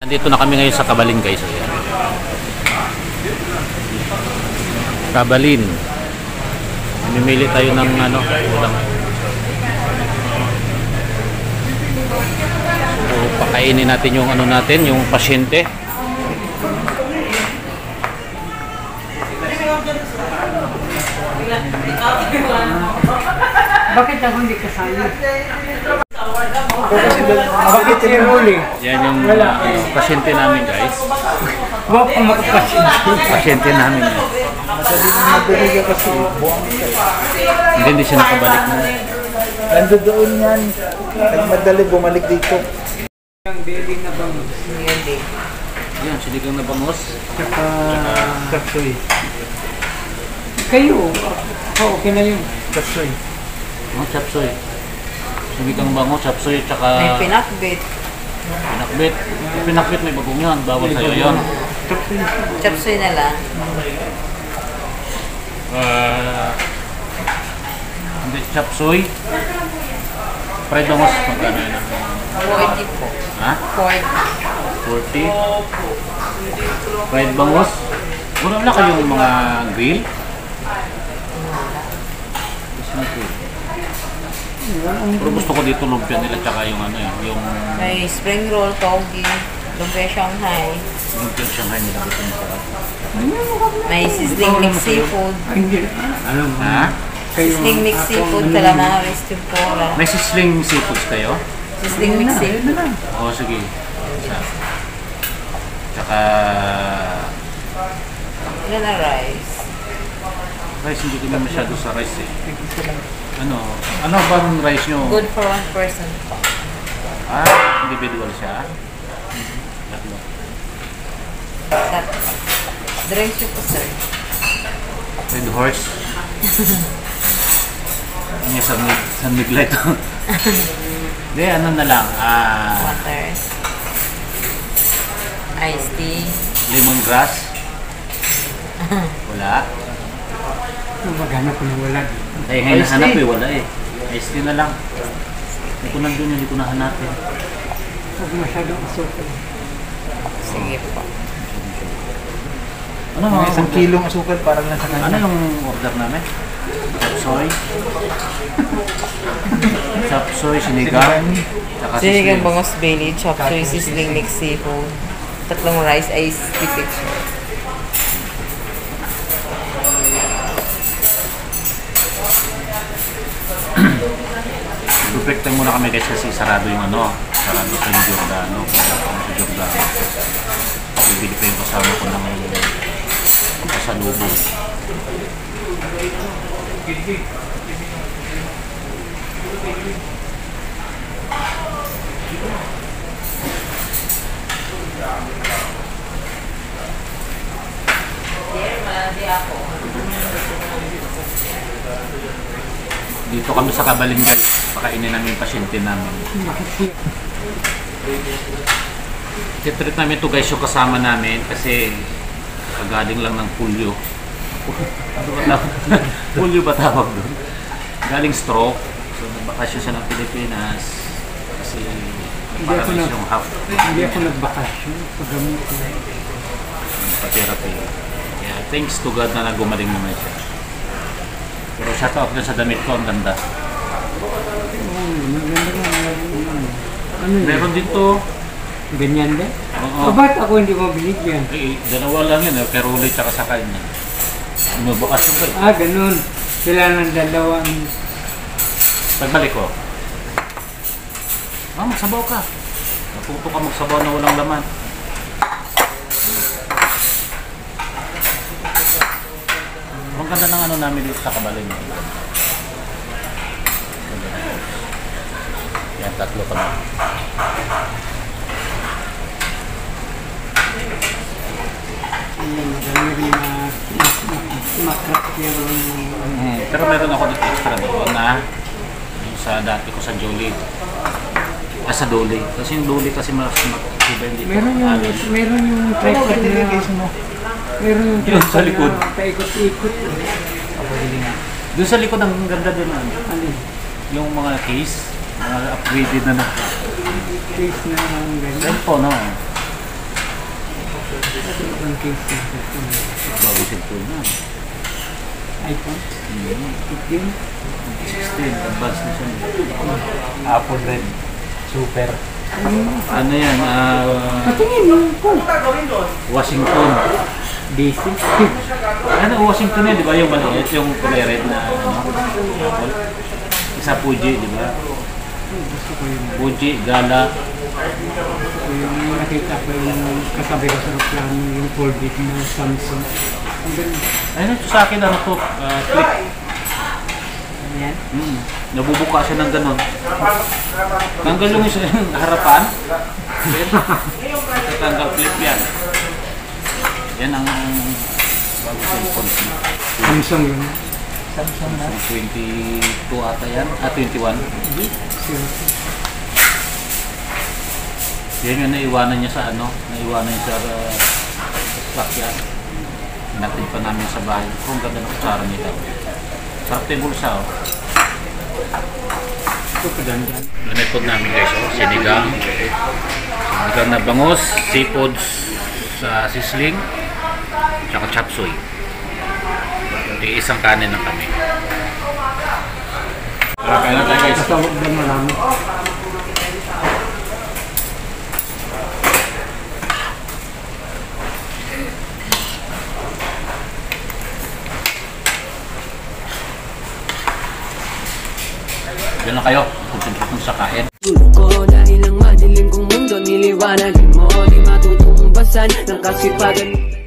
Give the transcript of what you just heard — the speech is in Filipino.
Nandito na kami ngayon sa Kabalin, guys. Ayan. Kabalin. Mamimili tayo ng ulam. So, pakainin natin yung yung pasyente. Bakit ako hindi kasali? Bakit si Rolly? Yan yung pasyente namin, guys. Huwag kang makapasyente. Pasyente namin. Hindi siya nakabalik na. Nando doon yan. Nagmadali bumalik dito. Ang beling na bang Yan, sinigang na bangos. Tsaka kapsoy. Kayo, okay na yun. Kapsoy. Chapsoy. Sinigang bangos, chapsoy, tsaka May pinakbit. pinakbit. Pinakbit may bagong yan. Bawal sa'yo yan. Chapsoy na lang. Hindi, chapsoy. Fried bangos, magkano yun? 40 po. Ha? 40. 40. Fried bangos. Wala na kayong mga grill? Pero gusto ko dito lumpia nila tsaka yung yung May spring roll, togi, lumpia Shanghai. lumpia Shanghai nila dito yung sarap. May sizzling mixed seafood. Alam mo, Ha? Sizzling mixed seafood, calamares, tempura. May sisling seafoods kayo? Sizzling mixed seafood. Oo, sige. Isa. Tsaka Ilan na rice? rice, hindi kami masyado sa rice eh. Ano bang rice nyo? Good for one person po. Individual siya? Tatlo. Drinks nyo po, sir. Red horse. Ano San Miguel ito? Hindi, na lang. Water. Iced tea. Lemongrass. Wala. maghanap ko ng wala. Ay, ngayon nahanap eh, wala eh. Iced tea na lang. Hindi ko nandun yun, hindi ko nahanapin. Huwag masyadong asukal. Sige po. Ano Mga mga 1 kilong asukal para lang sa Ano kanya. yung order namin? Chapsoy. Chapsoy, sinigang. Tsaka Sinigang sisling. bangos belly, chopsoy, sizzling mixed seafood. 3 rice, iced tea picture. Duprektan muna kami guys kasi sarado yung sarado sa yung Giordano. Kaya ako sa Giordano. Bibili pa yung kasama ko ng pasalubong. Dito kami sa Kabalin guys, pakainin namin yung pasyente namin. Titreat namin ito guys yung kasama namin kasi kagaling lang ng polio. Ano ba tawag? Polio ba tawag doon? Galing stroke. So nagbakasyon siya ng Pilipinas kasi nagparalis yung half. Hindi ako nagbakasyon. Paggamit ko. Pa-therapy. Yeah, thanks to God na nagumaling naman siya. Pero shout out na sa damit ko, ang ganda. Maganda nga. Ano yun? Meron dito. Ganyan din? Oo. Ba't ako hindi mo binigyan? Dalawa lang yun, pero ulit tsaka sa kanya. Inubukas yung Ganun. Sila ng dalawang... Pagbalik ko. Magsabaw ka. Natuto ka magsabaw na walang laman. Ang ganda ng namin dito sa Kabalin. Yan, 3 pa na. Madami rin na makrap yung... Pero meron ako dito extra doon na yung sa dati ko sa Jolie. Sa Dolly. Kasi yung Dolly kasi mas iba dito. Meron yung tripod na... Meron yung Yun, sa likod. Paikot-ikot. Doon sa likod ang ganda doon. Ano? Yung mga case, mga upgraded na Case na ganyan. Cellphone, no? case. Bago cellphone na. iPhone. 15. 16, advanced na siya. Apple Red. Super. Ano yan? Patingin yung phone. Washington. DC. Ano, Washington yun, di ba? Yung maliit, yung kulay red na Apple. Isa Fuji, di ba? Gusto ko yun. Fuji, Gala. Yung nakita ko yung katabi ko sa aeroplano, yung Foldit na Samsung. Ang ganda. Ayun, ito sa akin, ano to? Clip. Ayan. Nabubuka siya ng ganon. Tanggal yung isa yung harapan. Tatanggal clip yan. Yan ang bago cellphone niya. Samsung yun. Samsung na. 22 ata yan. 21. Yan yung naiwanan niya sa ano. Naiwanan niya sa sakyan. Hinatid pa namin sa bahay. Kung ganda ng kutsara nila. Sarap tayo bulsa, oh. Ito padandan. Lunetod namin guys, oh. Sinigang. Sinigang na bangus, seafood sa sisling, tsaka chop suey. Isang kanin lang kami. Kaya na tayo guys. Kasawag na marami. Diyan lang kayo. Concentrate mo sa kain. Ko dahil ang madilim kong mundo niliwanagin mo. Di matutumbasan ng kasipagan.